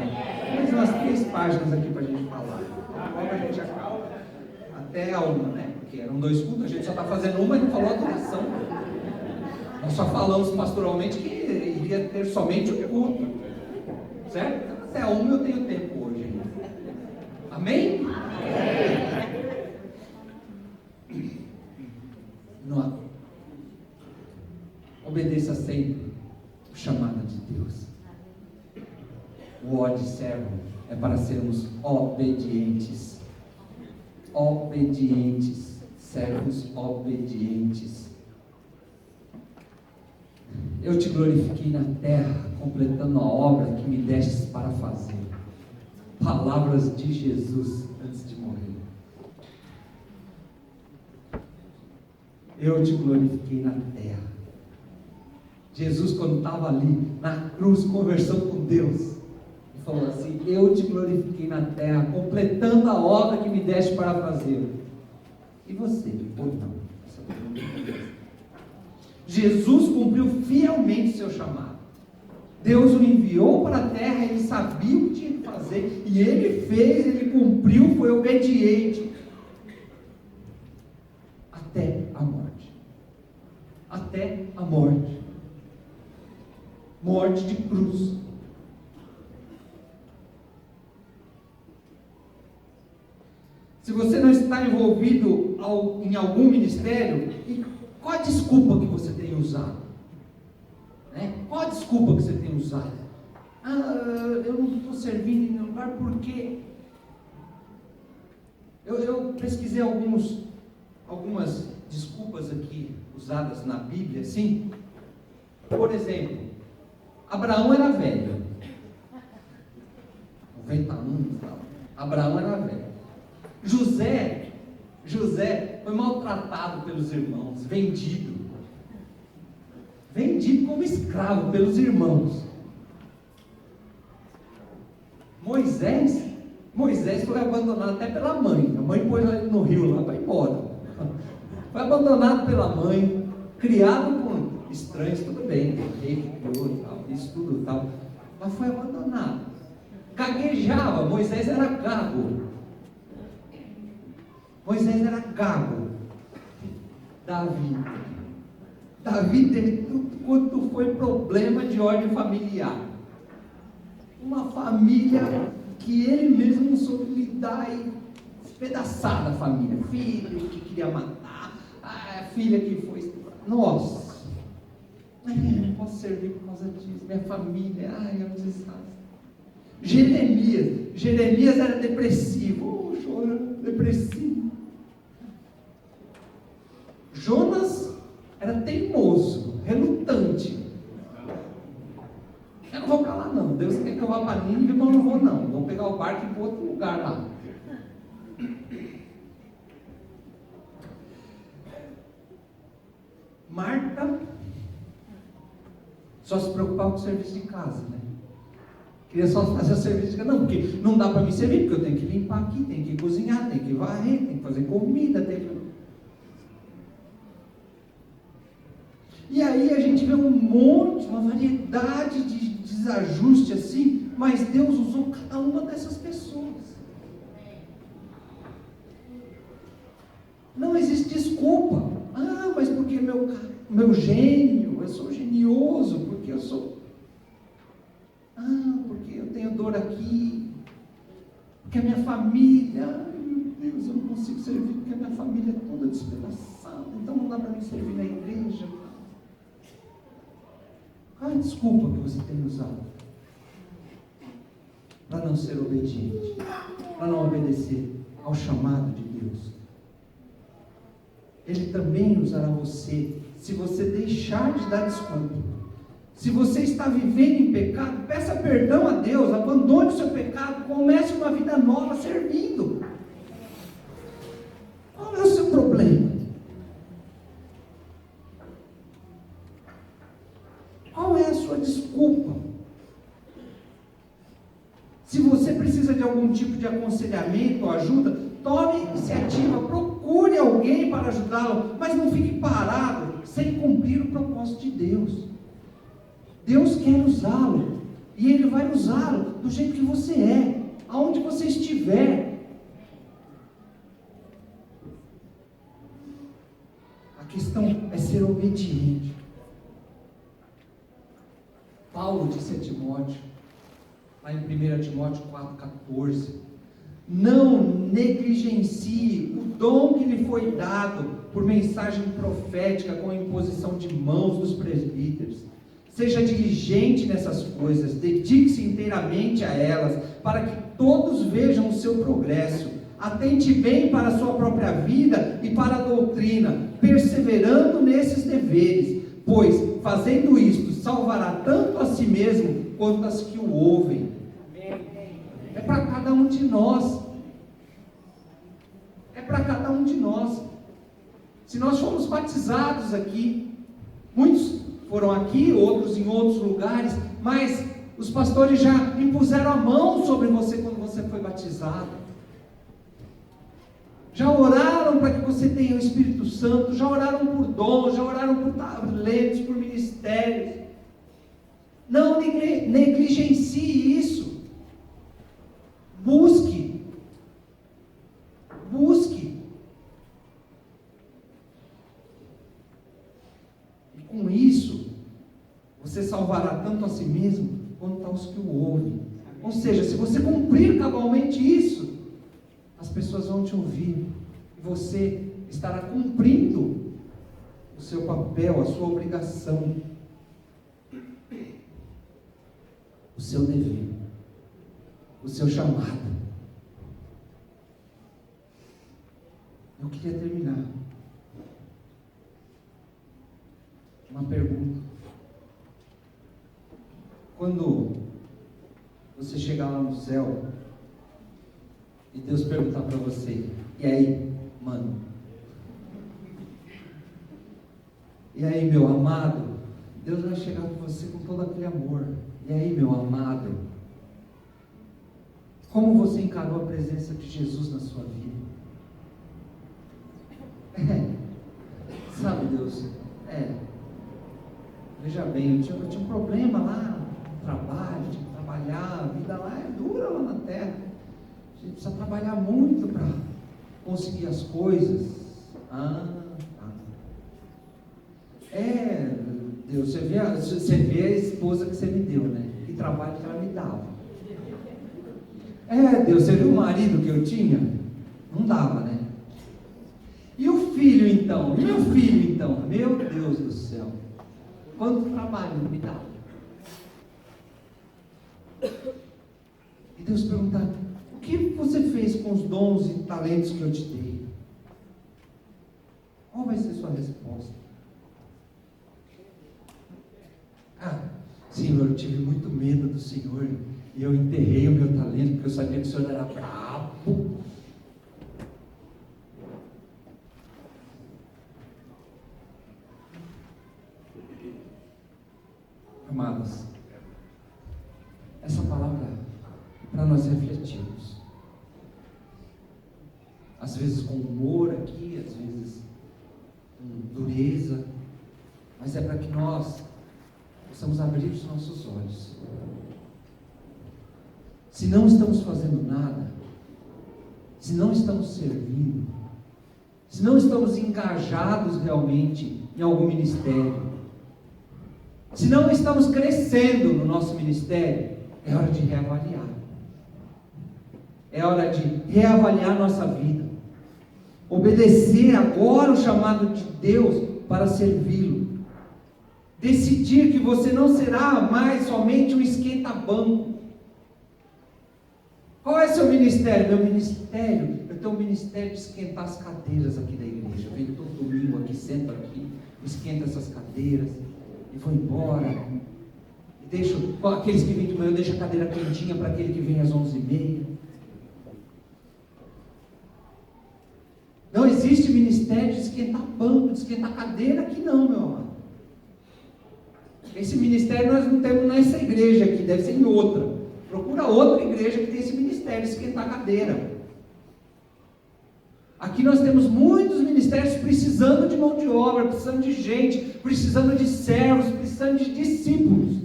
Mas umas 3 páginas aqui para a gente falar. Logo a gente acaba. Até a 1, né? Porque eram 2 cultos, a gente só está fazendo uma e não falou a duração. Nós só falamos pastoralmente que iria ter somente o culto. Certo? Até a 1 eu tenho tempo hoje ainda. Amém? Não. Obedeça sempre o chamado de Deus. O ó de servo é para sermos obedientes. Obedientes. Servos obedientes. Eu te glorifiquei na terra, completando a obra que me destes para fazer. Palavras de Jesus antes de morrer. Eu te glorifiquei na terra. Jesus, quando estava ali na cruz, conversando com Deus, ele falou assim: eu te glorifiquei na terra, completando a obra que me deste para fazer. E você, ou não? Jesus cumpriu fielmente seu chamado. Deus o enviou para a terra, ele sabia o que tinha que fazer, e ele fez, ele cumpriu, foi obediente, até a morte. Até a morte. Morte de cruz. Se você não está envolvido em algum ministério, qual a desculpa que você tem usado? Qual a desculpa que você tem usado? Eu não estou servindo em nenhum lugar porque eu pesquisei algumas desculpas aqui usadas na Bíblia, assim. Por exemplo, Abraão era velho, 90 anos, Abraão era velho. José foi maltratado pelos irmãos, vendido como escravo pelos irmãos. Moisés foi abandonado até pela mãe. A mãe pôs ele no rio lá para ir embora. Foi abandonado pela mãe, criado por estranhos, tudo bem, rei que criou, tal, isso tudo tal, mas foi abandonado. Gaguejava, Moisés era gago. Moisés era gago. Davi teve tudo quanto foi problema de ordem familiar. Uma família que ele mesmo não soube lidar e despedaçada a família. Filho que queria matar, a filha que foi. Nossa! Eu não posso servir por causa disso. Minha família, é um desastre. Jeremias era depressivo. Chorando, depressivo. Jonas era teimoso, relutante. Eu não vou para lá não, Deus quer que eu vá para Nínive, mas eu não vou não. Vou pegar o barco e ir para outro lugar lá. Marta só se preocupava com o serviço de casa, né? Queria só fazer o serviço de casa. Não, porque não dá para me servir, porque eu tenho que limpar aqui, tenho que cozinhar, tenho que varrer, tenho que fazer comida, tenho que... E aí a gente vê um monte, uma variedade de desajuste assim, mas Deus usou cada uma dessas pessoas. Não existe desculpa. Ah, mas porque meu gênio, eu sou genioso, porque eu sou... Ah, porque eu tenho dor aqui, porque a minha família... Ai, meu Deus, eu não consigo servir, porque a minha família é toda despedaçada, então não dá para me servir na igreja. Qual é a desculpa que você tem usado para não ser obediente, para não obedecer ao chamado de Deus? Ele também usará você, se você deixar de dar desculpa. Se você está vivendo em pecado, peça perdão a Deus, abandone o seu pecado, comece uma vida nova servindo. Qual é o seu problema? Qual é a sua desculpa? Se você precisa de algum tipo de aconselhamento ou ajuda, tome iniciativa, procure alguém para ajudá-lo, mas não fique parado sem cumprir o propósito de Deus. Deus quer usá-lo, e Ele vai usá-lo do jeito que você é, aonde você estiver. A questão é ser obediente. Paulo disse a Timóteo, lá em 1 Timóteo 4,14, não negligencie o dom que lhe foi dado por mensagem profética com a imposição de mãos dos presbíteros. Seja diligente nessas coisas, dedique-se inteiramente a elas, para que todos vejam o seu progresso. Atente bem para a sua própria vida e para a doutrina, perseverando nesses deveres, pois, fazendo isto, salvará tanto a si mesmo, quanto as que o ouvem. É para cada um de nós. É para cada um de nós. Se nós fomos batizados aqui, muitos foram aqui, outros em outros lugares, mas os pastores já impuseram a mão sobre você quando você foi batizado. Já oraram para que você tenha o Espírito Santo, já oraram por dons, já oraram por talentos, por ministérios. Não negligencie isso. Busque. E com isso, você salvará tanto a si mesmo, quanto aos que o ouvem. Ou seja, se você cumprir cabalmente isso, as pessoas vão te ouvir, e você estará cumprindo o seu papel, a sua obrigação, o seu dever, o seu chamado. Eu queria terminar uma pergunta. Quando você chegar lá no céu e Deus perguntar para você: e aí, mano? E aí, meu amado? Deus vai chegar com você com todo aquele amor. E aí, meu amado? Como você encarou a presença de Jesus na sua vida? Sabe, Deus? Veja bem, eu tinha um problema lá no trabalho, tinha que trabalhar, a vida lá é dura lá na terra. A gente precisa trabalhar muito para conseguir as coisas. Deus, você vê a esposa que você me deu, né? Que trabalho que ela me dava. Deus, você viu o marido que eu tinha? Não dava, né? E o filho então? E meu filho então? Meu Deus do céu! Quanto trabalho me dá? E Deus perguntar: o que você fez com os dons e talentos que eu te dei? Qual vai ser sua resposta? Senhor, eu tive muito medo do Senhor e eu enterrei o meu talento porque eu sabia que o Senhor era bravo. Amados, essa palavra é para nós refletirmos. Às vezes com humor aqui, às vezes com dureza, mas é para que nós possamos abrir os nossos olhos. Se não estamos fazendo nada, se não estamos servindo, se não estamos engajados realmente em algum ministério, se não estamos crescendo no nosso ministério, é hora de reavaliar. É hora de reavaliar nossa vida. Obedecer agora o chamado de Deus para servi-lo. Decidir que você não será mais somente um esquenta-banco. Qual é seu ministério? Meu ministério, eu tenho um ministério de esquentar as cadeiras aqui da igreja. Eu venho todo domingo aqui, sento aqui, esquento essas cadeiras e vou embora. E deixo, aqueles que vêm de manhã, eu deixo a cadeira quentinha para aquele que vem às 11h30. Não existe ministério de esquentar banco, de esquentar cadeira aqui não, meu amado. Esse ministério nós não temos nessa igreja aqui, deve ser em outra. Procura outra igreja que tem esse ministério de esquentar cadeira. Aqui nós temos muitos ministérios precisando de mão de obra, precisando de gente, precisando de servos, precisando de discípulos.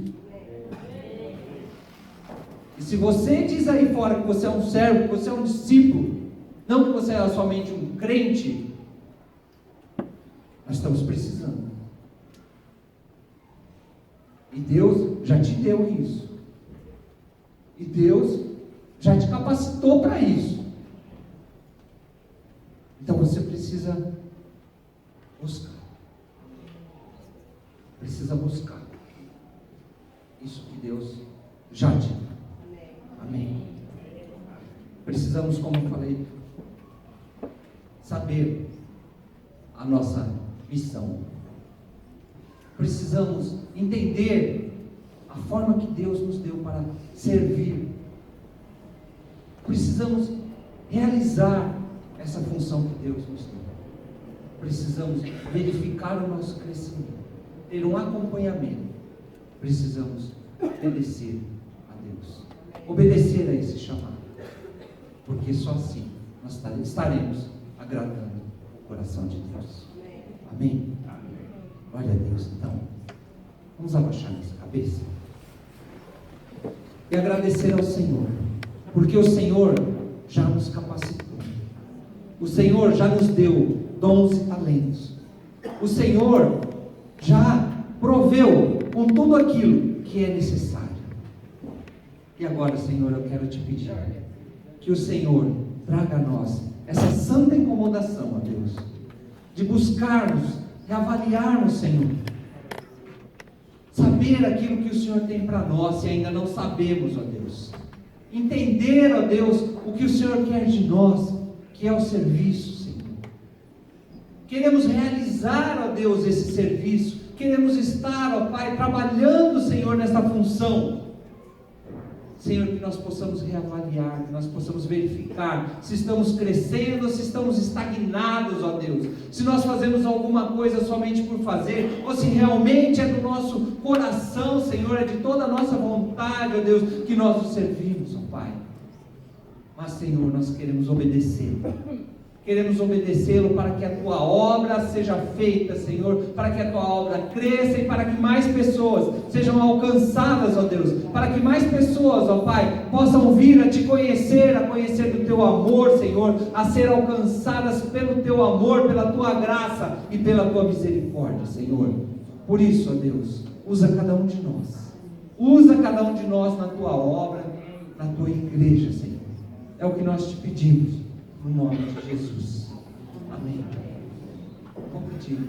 E se você diz aí fora que você é um servo, que você é um discípulo, não que você é somente um crente, nós estamos precisando. E Deus já te deu isso. E Deus já te capacitou para isso. Então você precisa buscar. Precisa buscar isso que Deus já te deu. Amém. Precisamos, como eu falei, saber a nossa missão. Precisamos entender a forma que Deus nos deu para servir. Precisamos realizar essa função que Deus nos deu. Precisamos verificar o nosso crescimento, ter um acompanhamento. Precisamos obedecer a Deus, obedecer a esse chamado, porque só assim nós estaremos agradando o coração de Deus. Amém? Glória a Deus. Então, vamos abaixar nossa cabeça e agradecer ao Senhor, porque o Senhor já nos capacitou. O Senhor já nos deu dons e talentos. O Senhor já proveu com tudo aquilo que é necessário. E agora, Senhor, eu quero te pedir que o Senhor traga a nós essa santa incomodação, ó Deus, de buscarmos e avaliarmos, Senhor, saber aquilo que o Senhor tem para nós e ainda não sabemos, ó Deus, entender, ó Deus, o que o Senhor quer de nós, que é o serviço, Senhor. Queremos realizar, ó Deus, esse serviço, queremos estar, ó Pai, trabalhando, Senhor, nessa função. Senhor, que nós possamos reavaliar, que nós possamos verificar se estamos crescendo ou se estamos estagnados, ó Deus. Se nós fazemos alguma coisa somente por fazer, ou se realmente é do nosso coração, Senhor, é de toda a nossa vontade, ó Deus, que nós o servimos, ó Pai. Mas, Senhor, nós queremos obedecê-lo. Queremos obedecê-lo para que a tua obra seja feita, Senhor, para que a tua obra cresça e para que mais pessoas sejam alcançadas, ó Deus, para que mais pessoas, ó Pai, possam vir a te conhecer, a conhecer do teu amor, Senhor, a ser alcançadas pelo teu amor, pela tua graça e pela tua misericórdia, Senhor. Por isso, ó Deus, usa cada um de nós na tua obra, na tua igreja, Senhor. É o que nós te pedimos. No nome de Jesus. Amém. Vamos pedir.